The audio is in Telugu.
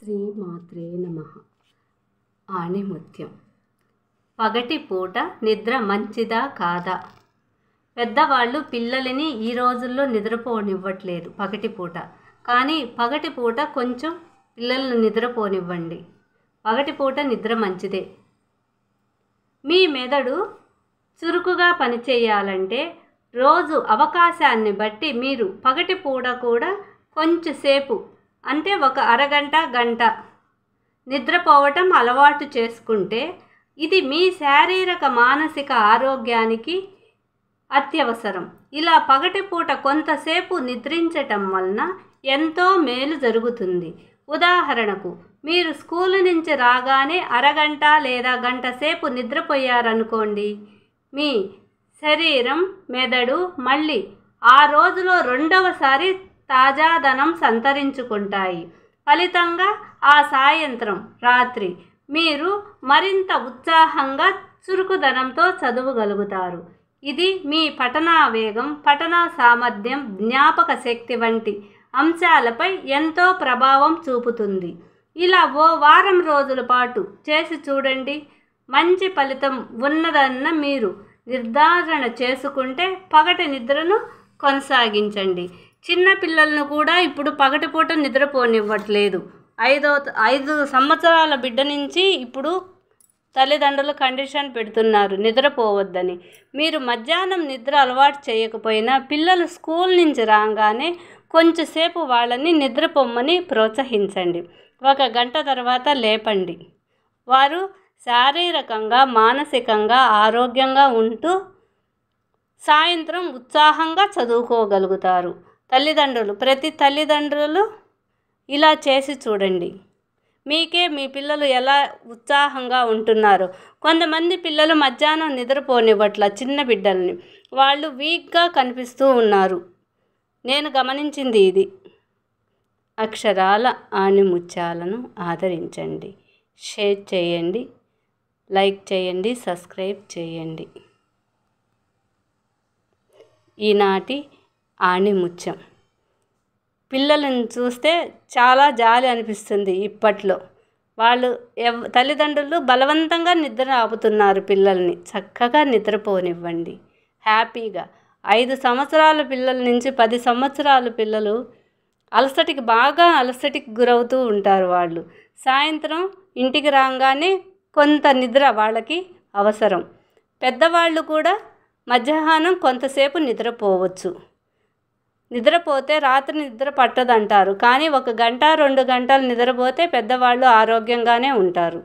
శ్రీమాత్రే నమః. ఆణిముత్యం. పగటిపూట నిద్ర మంచిదా కాదా? పెద్దవాళ్ళు పిల్లలని ఈ రోజుల్లో నిద్రపోనివ్వట్లేదు పగటిపూట. కానీ పగటిపూట కొంచెం పిల్లలను నిద్రపోనివ్వండి. పగటిపూట నిద్ర మంచిదే. మీ మెదడు చురుకుగా పనిచేయాలంటే రోజు అవకాశాన్ని బట్టి మీరు పగటిపూట కూడా కొంచెంసేపు అంటే ఒక అరగంట గంట నిద్రపోవటం అలవాటు చేసుకుంటే ఇది మీ శారీరక మానసిక ఆరోగ్యానికి అత్యవసరం. ఇలా పగటిపూట కొంతసేపు నిద్రించటం వలన ఎంతో మేలు జరుగుతుంది. ఉదాహరణకు మీరు స్కూలు నుంచి రాగానే అరగంట లేదా గంట సేపు నిద్రపోయారనుకోండి, మీ శరీరం మెదడు మళ్ళీ ఆ రోజులో రెండవసారి తాజాదనం సంతరించుకుంటాయి. ఫలితంగా ఆ సాయంత్రం రాత్రి మీరు మరింత ఉత్సాహంగా చురుకుదనంతో చదవగలుగుతారు. ఇది మీ పఠనా వేగం, పఠనా సామర్థ్యం, జ్ఞాపక శక్తి వంటి అంశాలపై ఎంతో ప్రభావం చూపుతుంది. ఇలా ఓ వారం రోజుల పాటు చేసి చూడండి. మంచి ఫలితం ఉన్నదన్న మీరు నిర్ధారణ చేసుకుంటే పగటి నిద్రను కొనసాగించండి. చిన్న పిల్లలను కూడా ఇప్పుడు పగటిపూట నిద్రపోనివ్వట్లేదు. 5 సంవత్సరాల బిడ్డ నుంచి ఇప్పుడు తల్లిదండ్రులు కండిషన్ పెడుతున్నారు నిద్రపోవద్దని. మీరు మధ్యాహ్నం నిద్ర అలవాటు చేయకపోయినా పిల్లలు స్కూల్ నుంచి రాగానే కొంచెంసేపు వాళ్ళని నిద్రపోమ్మని ప్రోత్సహించండి. 1 గంట తర్వాత లేపండి. వారు శారీరకంగా మానసికంగా ఆరోగ్యంగా ఉంటూ సాయంత్రం ఉత్సాహంగా చదువుకోగలుగుతారు. ప్రతి తల్లిదండ్రులు ఇలా చేసి చూడండి. మీకే మీ పిల్లలు ఎలా ఉత్సాహంగా ఉంటున్నారు. కొంతమంది పిల్లలు మధ్యాహ్నం నిద్రపోనివ్వట్ల చిన్న బిడ్డల్ని. వాళ్ళు వీక్గా కనిపిస్తూ ఉన్నారు. నేను గమనించింది ఇది. అక్షరాల ఆణిముత్యాలను ఆదరించండి. షేర్ చేయండి, లైక్ చేయండి, సబ్స్క్రైబ్ చేయండి. ఈనాటి ఆణిముత్యం. పిల్లలను చూస్తే చాలా జాలి అనిపిస్తుంది. ఇప్పట్లో వాళ్ళు తల్లిదండ్రులు బలవంతంగా నిద్ర ఆపుతున్నారు పిల్లల్ని. చక్కగా నిద్రపోనివ్వండి హ్యాపీగా. 5 సంవత్సరాల పిల్లల నుంచి 10 సంవత్సరాల పిల్లలు బాగా అలసటికి గురవుతూ ఉంటారు. వాళ్ళు సాయంత్రం ఇంటికి రాగానే కొంత నిద్ర వాళ్ళకి అవసరం. పెద్దవాళ్ళు కూడా మధ్యాహ్నం కొంతసేపు నిద్రపోవచ్చు. నిద్రపోతే రాత్రి నిద్ర పట్టదంటారు. కానీ 1 గంట 2 గంటలు నిద్రపోతే పెద్దవాళ్ళు ఆరోగ్యంగానే ఉంటారు.